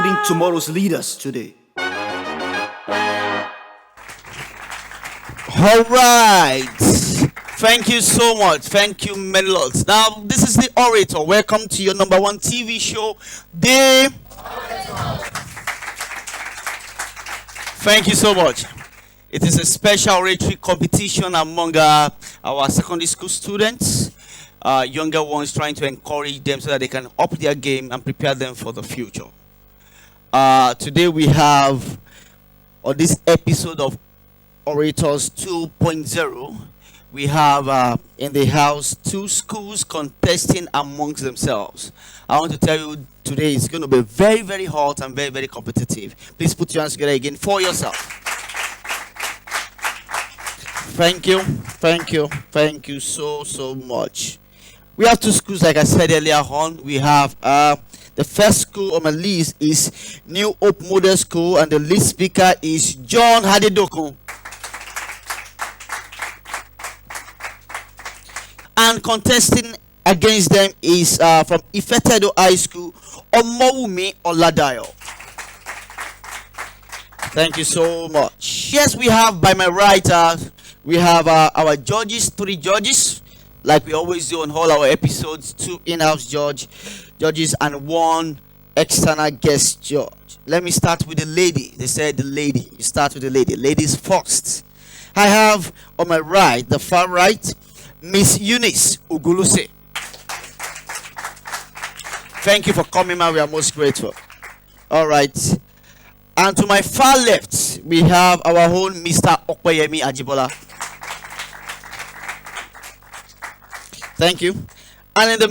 building tomorrow's leaders today. All right. Thank you so much. Thank you, many lots. Now, this is the Orator. Welcome to your number one TV show, The Orator. Thank you so much. It is a special oratory competition among our secondary school students, younger ones, trying to encourage them so that they can up their game and prepare them for the future. Today we have, on this episode of Orators 2.0, we have in the house two schools contesting amongst themselves. I want to tell you today it's going to be very, very hot and very, very competitive. Please put your hands together again for yourself. Thank you, thank you, thank you so much. We have two schools, like I said earlier on. We have the first school on my list is New Hope Model School, and the lead speaker is John Hadidokun. And contesting against them is from Ife South High School, Omowumi Oladayo. Thank you so much. Yes, we have by my right, we have our judges, 3 judges, like we always do on all our episodes, 2 in-house judges and 1 external guest judge. Let me start with the lady. They said the lady. You start with the lady. Ladies first. I have on my right, the far right, Miss Eunice Uguluse. Thank you for coming, man. We are most grateful. All right. And to my far left, we have our own Mr. Okoyemi Ajibola. Thank you. And in the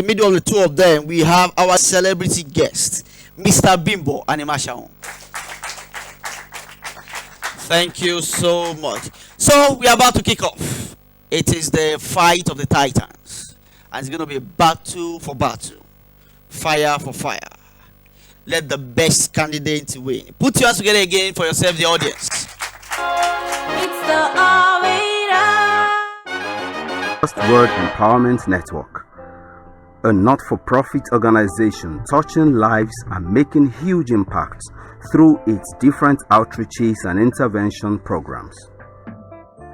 middle of the two of them, we have our celebrity guest, Mr. Bimbo Animashaon. Thank you so much. So we are about to kick off. It is the fight of the Titans, and it's going to be battle for battle, fire for fire. Let the best candidate win. Put your hands together again for yourself, the audience. It's the Orator. First Word Empowerment Network, a not-for-profit organization touching lives and making huge impacts through its different outreaches and intervention programs.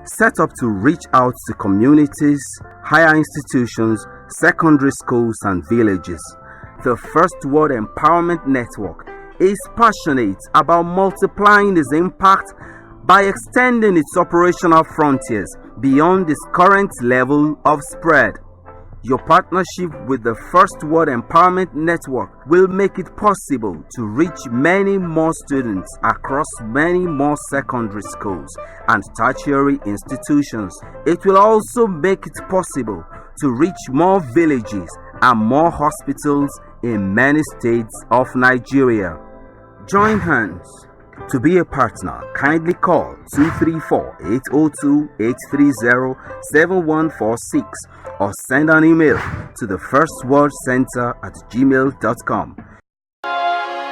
Set up to reach out to communities, higher institutions, secondary schools, and villages, the First Word Empowerment Network is passionate about multiplying its impact by extending its operational frontiers beyond its current level of spread. Your partnership with the First Word Empowerment Network will make it possible to reach many more students across many more secondary schools and tertiary institutions. It will also make it possible to reach more villages and more hospitals in many states of Nigeria. Join hands. To be a partner, kindly call 234-802-830-7146 or send an email to the firstwordcenter@gmail.com.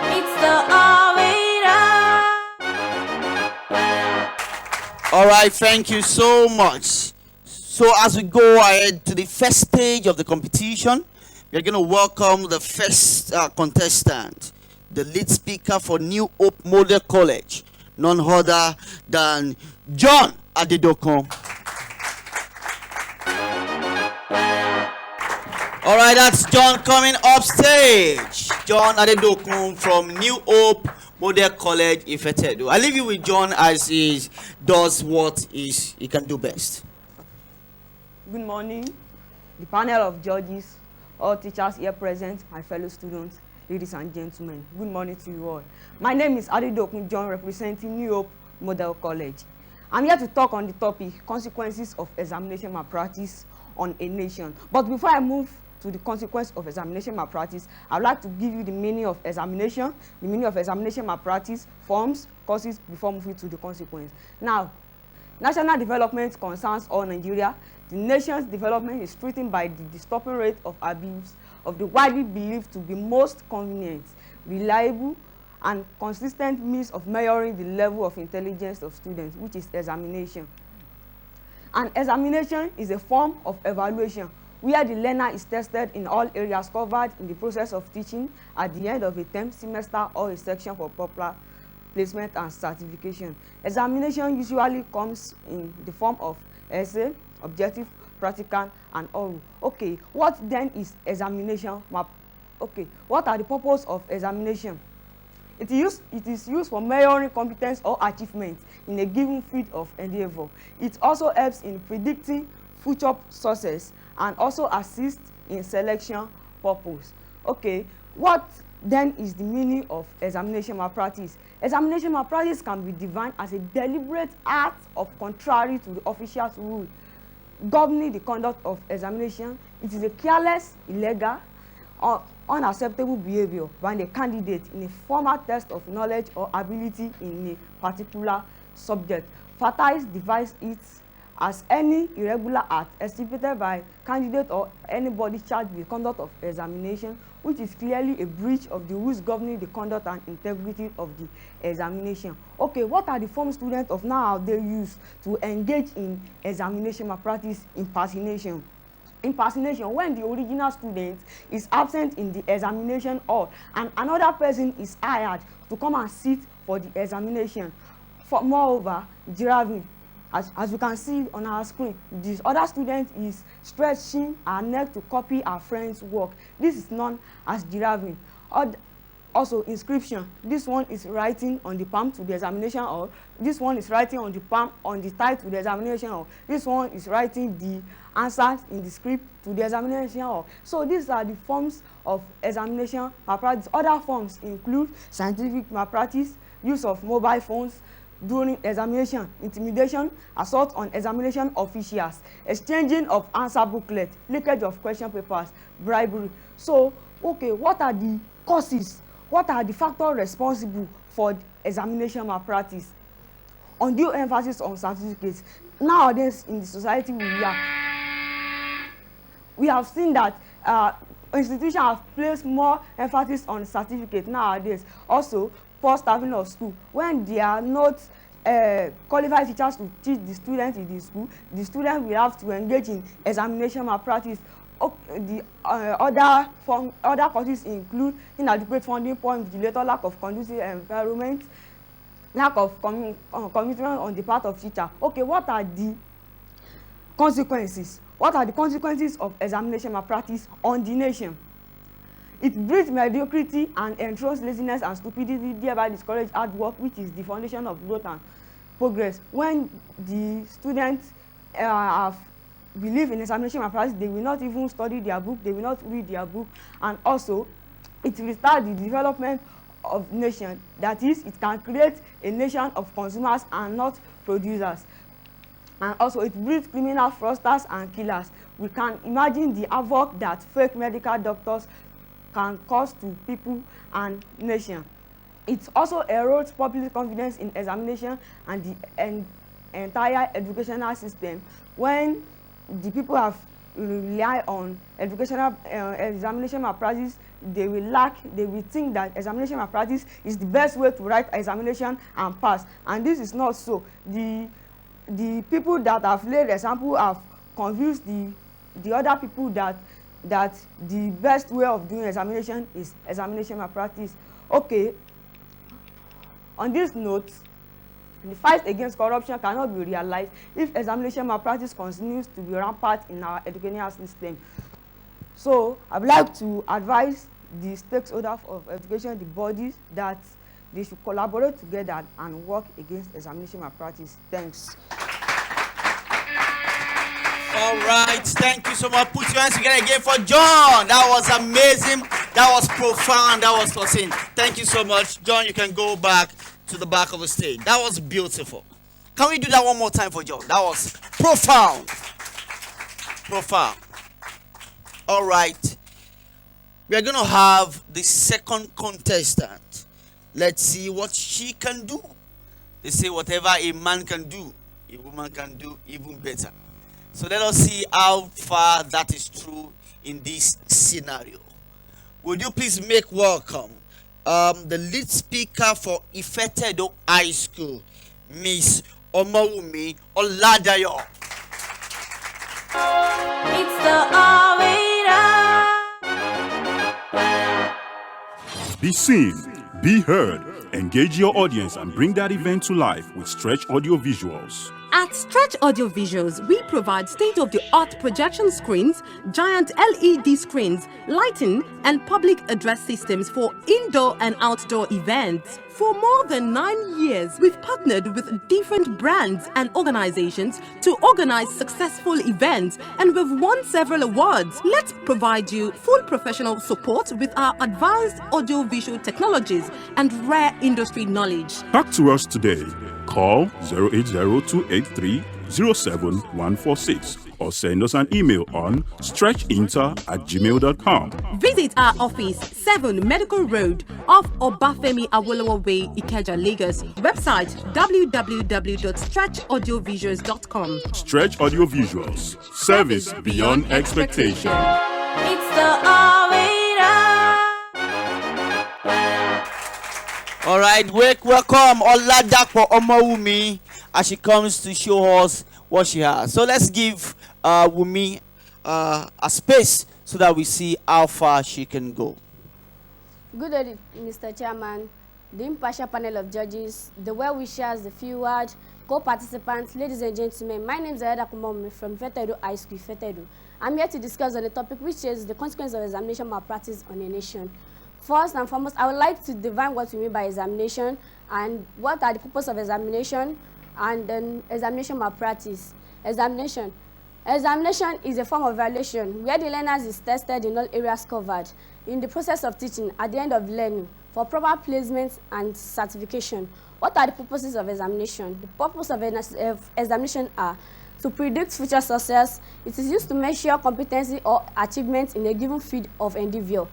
It's the Orator. All right, thank you so much. So as we go ahead to the first stage of the competition, we're going to welcome the first contestant, the lead speaker for New Hope Model College, none other than John Adedokun. All right, that's John coming up stage. John Adedokun from New Hope Model College, Ife South. I leave you with John as he does what he can do best. Good morning, the panel of judges, all teachers here present, my fellow students, ladies and gentlemen. Good morning to you all. My name is Adedokun John, representing New Hope Model College. I'm here to talk on the topic, consequences of examination malpractice on a nation. But before I move to the consequence of examination malpractice, I'd like to give you the meaning of examination, the meaning of examination malpractice, forms, causes, before moving to the consequence. Now, national development concerns all Nigeria. The nation's development is threatened by the disturbing rate of abuse of the widely believed to be most convenient, reliable, and consistent means of measuring the level of intelligence of students, which is examination. And examination is a form of evaluation where the learner is tested in all areas covered in the process of teaching at the end of a term, semester, or a section for proper placement and certification. Examination usually comes in the form of essay, objective, practical, and oral. Okay, what then is examination? Okay, what are the purpose of examination? It is used for measuring competence or achievement in a given field of endeavor. It also helps in predicting future success and also assists in selection purpose. Okay, what then is the meaning of examination malpractice? Examination malpractice can be defined as a deliberate act of contrary to the official's rule governing the conduct of examination. It is a careless, illegal, or unacceptable behavior by the candidate in a formal test of knowledge or ability in a particular subject. Fatais defines it as any irregular act executed by candidate or anybody charged with conduct of examination which is clearly a breach of the rules governing the conduct and integrity of the examination. Okay, what are the form students of nowadays use to engage in examination malpractice? Impersonation. Impersonation, when the original student is absent in the examination hall and another person is hired to come and sit for the examination. Moreover, giraffing, as you can see on our screen, this other student is stretching her neck to copy her friend's work. This is known as giraffing. Also, inscription. This one is writing on the palm to the examination hall. This one is writing on the palm on the tie to the examination hall. This one is writing the answers in the script to the examination hall. So these are the forms of examination malpractice. Other forms include scientific malpractice, use of mobile phones during examination, intimidation, assault on examination officials, exchanging of answer booklet, leakage of question papers, bribery. So, okay, what are the causes? What are the factors responsible for examination malpractice? Undue emphasis on certificates. Nowadays in the society we have seen that institutions have placed more emphasis on certificate nowadays. Also, poor staffing of school. When they are not qualified teachers to teach the students in the school, the students will have to engage in examination malpractice. The other causes include inadequate funding, poor invigilator, lack of conducive environment, lack of commitment on the part of teacher. Okay, what are the consequences? What are the consequences of examination malpractice on the nation? It breeds mediocrity and enthrones laziness and stupidity, thereby discourage hard work, which is the foundation of growth and progress. When the students believe in examination malpractice, they will not even study their book, they will not read their book, and also it will start the development of nation. That is, it can create a nation of consumers and not producers. And also it breeds criminal fraudsters and killers. We can imagine the havoc that fake medical doctors can cause to people and nation. It also erodes public confidence in examination and the entire educational system. When the people have rely on educational examination malpractice, they will think that examination malpractice is the best way to write examination and pass, and this is not so. The people that have laid example have convinced the other people that the best way of doing examination is examination malpractice. Okay, on this note, the fight against corruption cannot be realized if examination malpractice continues to be rampant in our educational system. So I would like to advise the stakeholders of education, the bodies, that they should collaborate together and work against examination malpractice. Thanks. All right, thank you so much. Put your hands together again for John. That was amazing. That was profound. That was awesome. Thank you so much. John, you can go back to the back of the stage. That was beautiful. Can we do that one more time for John? That was profound. Profound. All right. We are going to have the second contestant. Let's see what she can do. They say whatever a man can do, a woman can do even better. So let us see how far that is true in this scenario. Would you please make welcome the lead speaker for Ife South High School, Miss Omowumi Oladayo. It's the Be seen, be heard, engage your audience and bring that event to life with Stretch Audio Visuals. At Stretch Audio Visuals, we provide state-of-the-art projection screens, giant LED screens, lighting, and public address systems for indoor and outdoor events. For more than 9 years, we've partnered with different brands and organizations to organize successful events, and we've won several awards. Let's provide you full professional support with our advanced audio-visual technologies and rare industry knowledge. Talk to us today. Call 080-283-07146 or send us an email on stretchinter@gmail.com. Visit our office, 7 Medical Road, off Obafemi Awolowo Way, Ikeja, Lagos. Website www.stretchaudiovisuals.com. Stretch Audio Visuals. Service beyond expectation. It's the orator. All right, welcome Oladapo Omowumi as she comes to show us what she has. So let's give Wumi a space so that we see how far she can go. Good day, Mr. Chairman, the impartial panel of judges, the well-wishers, the few-word, co-participants, ladies and gentlemen. My name is Oladapo Omowumi from Fetedo High School, Fetedo. I'm here to discuss on a topic which is the consequence of examination malpractice on a nation. First and foremost, I would like to define what we mean by examination and what are the purpose of examination and then examination malpractice. Examination is a form of evaluation where the learner is tested in all areas covered in the process of teaching at the end of learning for proper placement and certification. What are the purposes of examination? The purpose of examination are to predict future success. It is used to measure competency or achievement in a given field of endeavor.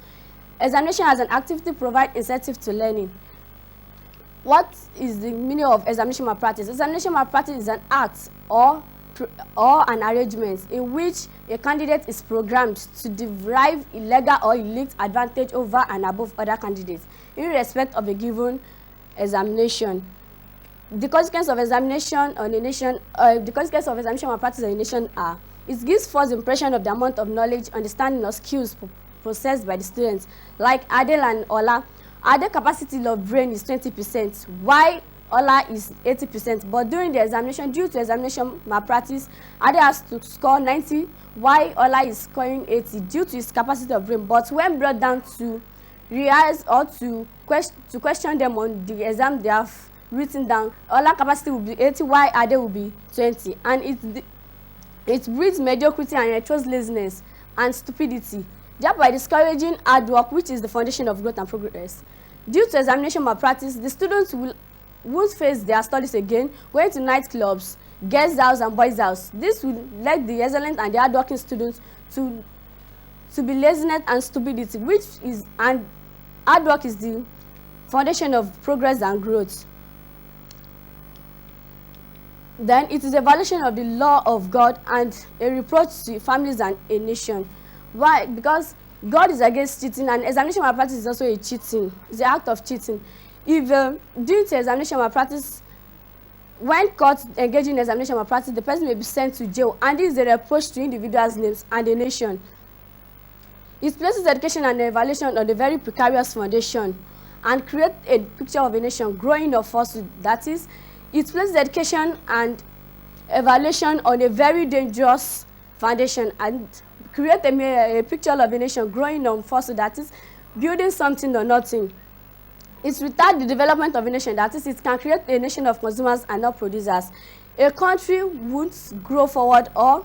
Examination as an activity provides incentive to learning. What is the meaning of examination malpractice? Examination malpractice is an act or an arrangement in which a candidate is programmed to derive illegal or illicit advantage over and above other candidates in respect of a given examination. The consequence of examination on a nation, the consequence of examination malpractice on a nation are: it gives false impression of the amount of knowledge, understanding, or skills processed by the students. Like Adele and Ola, Adel's capacity of brain is 20%, while Ola is 80%. But during the examination, due to examination malpractice, Adele has to score 90, while Ola is scoring 80 due to his capacity of brain. But when brought down to realize or to question them on the exam they have written down, Ola's capacity will be 80, while Adele will be 20, and it breeds mediocrity and encourages laziness and stupidity, thereby discouraging hard work, which is the foundation of growth and progress. Due to examination malpractice, the students won't face their studies again, going to nightclubs, guest house, and boys' house. This will lead the excellent and the hardworking students to be laziness and stupidity, and hard work is the foundation of progress and growth. Then it is a violation of the law of God and a reproach to families and a nation. Why? Because God is against cheating, and examination malpractice is also a cheating. It's the act of cheating. If due to examination malpractice, when caught engaging in examination malpractice, the person may be sent to jail, and this is a reproach to individuals' names and the nation. It places education and evaluation on a very precarious foundation and creates a picture of a nation growing of falsehood. That is, it places education and evaluation on a very dangerous foundation and create a picture of a nation growing on falsehood, that is, building something or nothing. It retards the development of a nation, that is, it can create a nation of consumers and not producers. A country won't grow forward, or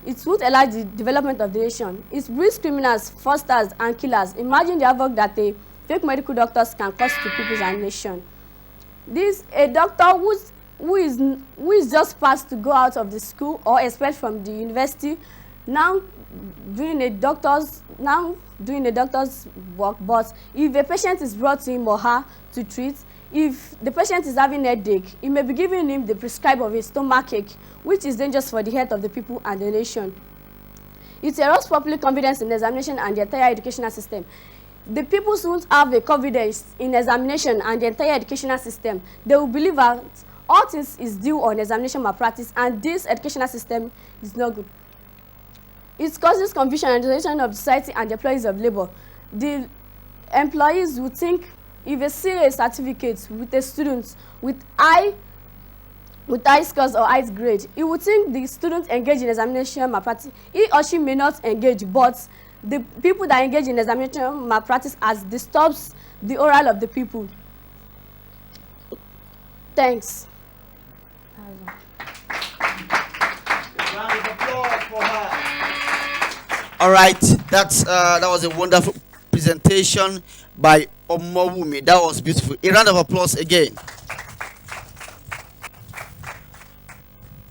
it won't allow the development of the nation. It breeds criminals, fraudsters, and killers. Imagine the havoc that a fake medical doctors can cause to people and nation. A doctor who is just passed to go out of the school or expelled from the university, now doing a doctor's work. But if a patient is brought to him or her to treat, if the patient is having a headache, he may be giving him the prescribe of a stomachache, which is dangerous for the health of the people and the nation. It erodes public confidence in the examination and the entire educational system. The people won't have a confidence in examination and the entire educational system. They will believe that all things is due on examination malpractice, and this educational system is not good. It causes confusion and isolation of society and the employees of labor. The employees would think if they see a certificate with a student with high scores or high grade, he would think the student engaged in examination malpractice. He or she may not engage, but the people that engage in examination malpractice as disturbs the oral of the people. Thanks. All right, that was a wonderful presentation by Omowumi. That was beautiful. A round of applause again.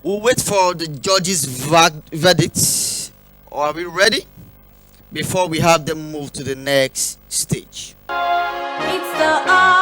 We'll wait for the judges' verdict. Are we ready? Before we have them move to the next stage. It's the orator.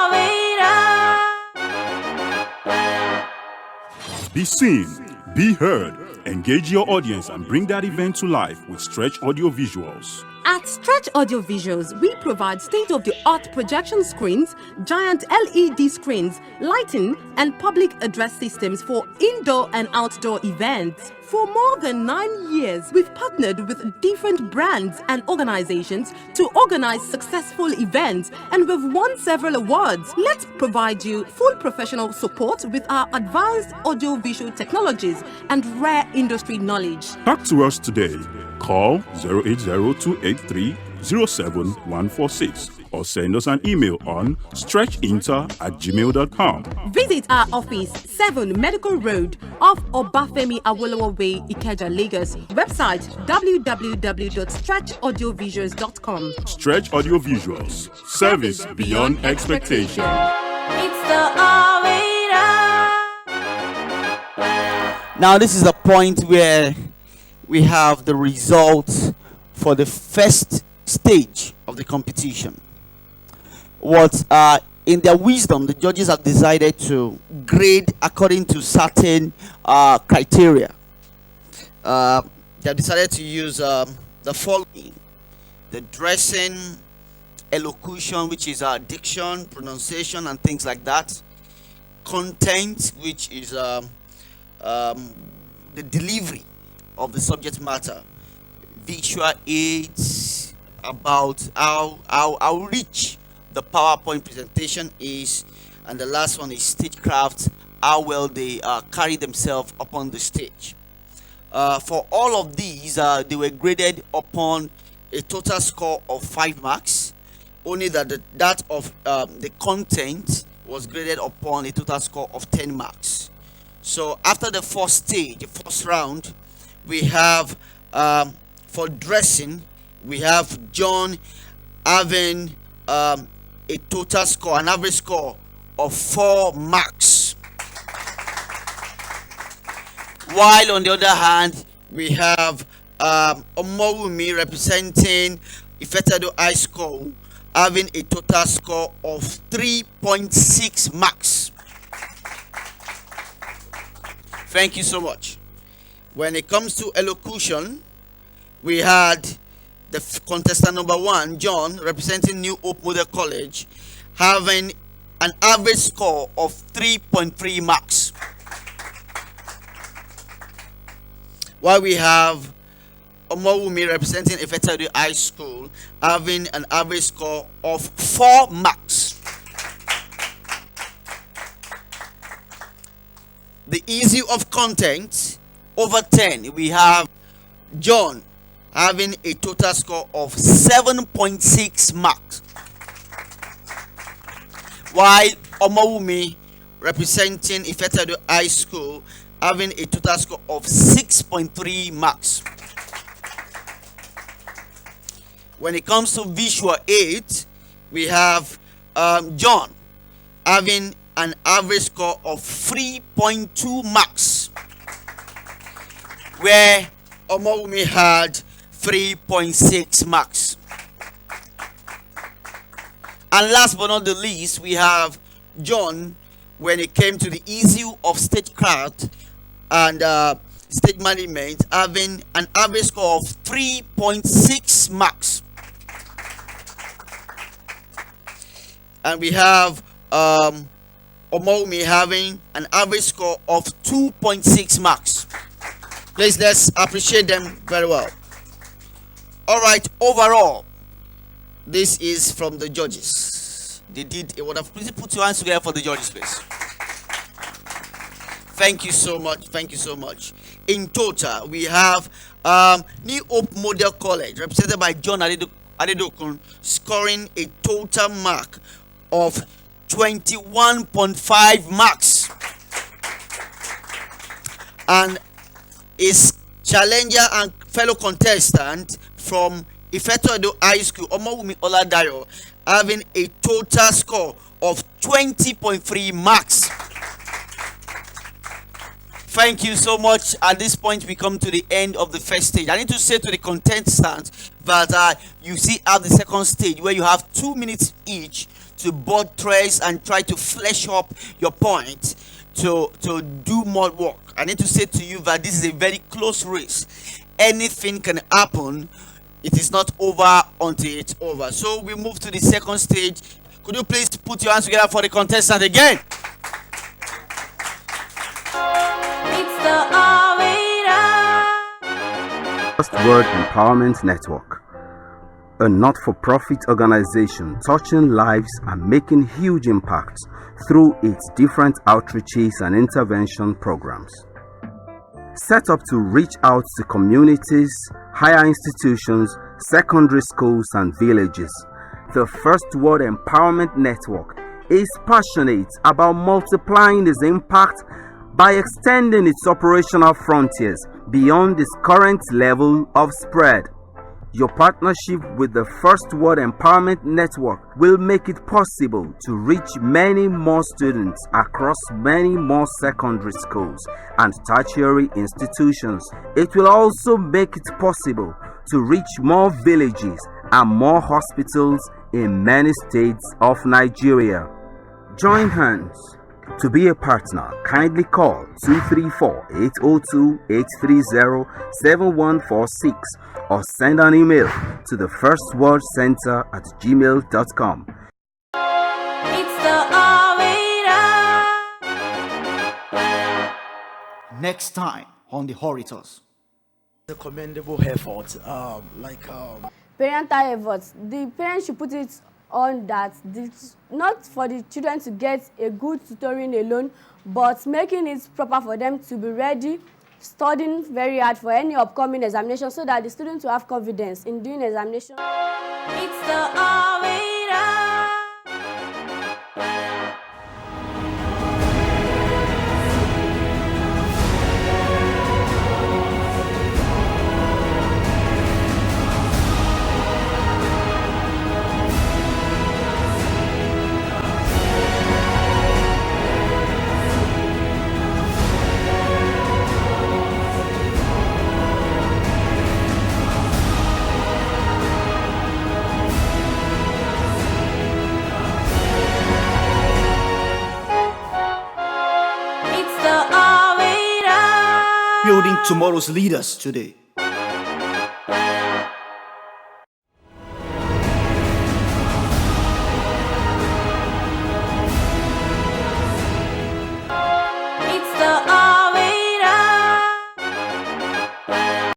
Be seen, be heard, engage your audience and bring that event to life with Stretch Audio Visuals. At Stretch Audio Visuals, we provide state-of-the-art projection screens, giant LED screens, lighting, and public address systems for indoor and outdoor events. For more than 9 years, we've partnered with different brands and organizations to organize successful events, and we've won several awards. Let's provide you full professional support with our advanced audio-visual technologies and rare industry knowledge. Talk to us today. Call 080-283-07146 or send us an email on stretchinter@gmail.com. Visit our office, 7 Medical Road, off Obafemi Awolowo Way, Ikeja, Lagos. Website www.stretchaudiovisuals.com. Stretch Audio Visuals. Service beyond expectation. It's the orator. Now, this is the point where we have the results for the first stage of the competition. What in their wisdom, the judges have decided to grade according to certain criteria. They have decided to use the following: the dressing, elocution, which is diction, pronunciation, and things like that; content, which is the delivery of the subject matter; visual aids, about how rich the PowerPoint presentation is; and the last one is stagecraft, how well they carry themselves upon the stage. For all of these, they were graded upon a total score of 5 marks, only that that of the content was graded upon a total score of 10 marks. So after the first stage, the first round, we have for dressing, we have John having a total score, an average score of 4 marks. While on the other hand, we have Omowumi representing Ife High School having a total score of 3.6 marks. Thank you so much. When it comes to elocution, we had the contestant number 1, John, representing New Hope Model College, having an average score of 3.3 marks. While we have Omowumi representing Ife High School having an average score of 4 marks. The issue of content over 10, we have John having a total score of 7.6 marks, while Omowumi representing Ife High School having a total score of 6.3 marks. When it comes to visual aid, we have John having an average score of 3.2 marks, where Omowumi had 3.6 marks. And last but not the least, we have John when it came to the issue of stagecraft and stage management, having an average score of 3.6 marks. And we have Omowumi having an average score of 2.6 marks. Please, let's appreciate them very well. All right, overall, This is from the judges. They did a wonderful. Please put your hands together for the judges, please. Thank you so much. Thank you so much. In total, we have New Hope Model College, represented by John Adedokun, scoring a total mark of 21.5 marks. And his challenger and fellow contestant from Ife South High School, Omowumi Oladayo, having a total score of 20.3 marks. Thank you so much. At this point, we come to the end of the first stage. I need to say to the contestants that you see at the second stage where you have 2 minutes each to buttress and try to flesh up your point to do more work. I need to say to you that this is a very close race. Anything can happen. It is not over until it's over. So we move to the second stage. Could you please put your hands together for the contestant again? It's the orator. First Word Empowerment Network, a not-for-profit organization touching lives and making huge impacts through its different outreaches and intervention programs. Set up to reach out to communities, higher institutions, secondary schools and villages, the First Word Empowerment Network is passionate about multiplying its impact by extending its operational frontiers beyond its current level of spread. Your partnership with the First Word Empowerment Network will make it possible to reach many more students across many more secondary schools and tertiary institutions. It will also make it possible to reach more villages and more hospitals in many states of Nigeria. Join hands. To be a partner, kindly call 234-802-830-7146 or send an email to the firstwordcenter@gmail.com. It's the orator. Next time on the Orators. A commendable effort, Parental efforts. The parents should put it on that not for the children to get a good tutoring alone, but making it proper for them to be ready, studying very hard for any upcoming examination so that the students will have confidence in doing examination. It's the orator. Building tomorrow's leaders today.